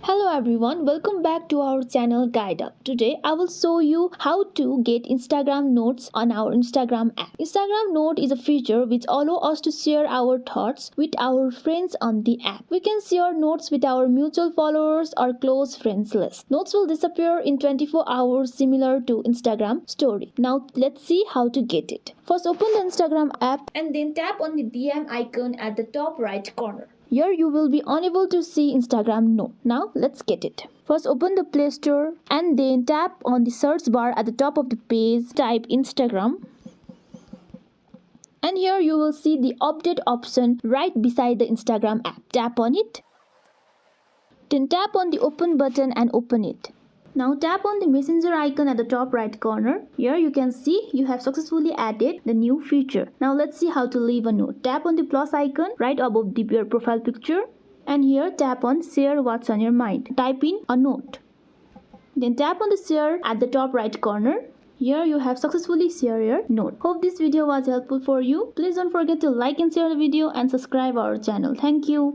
Hello everyone, welcome back to our channel Guide Up. Today I will show you how to get Instagram notes on our Instagram app. Instagram note is a feature which allows us to share our thoughts with our friends on the app. We can share notes with our mutual followers or close friends list. Notes will disappear in 24 hours similar to Instagram story. Now let's see how to get it. First open the Instagram app and then tap on the DM icon at the top right corner. Here you will be unable to see Instagram note. Now let's get it. First open the Play Store and then tap on the search bar at the top of the page. Type Instagram. And here you will see the update option right beside the Instagram app. Tap on it. Then tap on the open button and open it. Now tap on the messenger icon at the top right corner. Here you can see you have successfully added the new feature. Now let's see how to leave a note. Tap on the plus icon right above your profile picture. And here tap on share what's on your mind. Type in a note. Then tap on the share at the top right corner. Here you have successfully shared your note. Hope this video was helpful for you. Please don't forget to like and share the video and subscribe our channel. Thank you.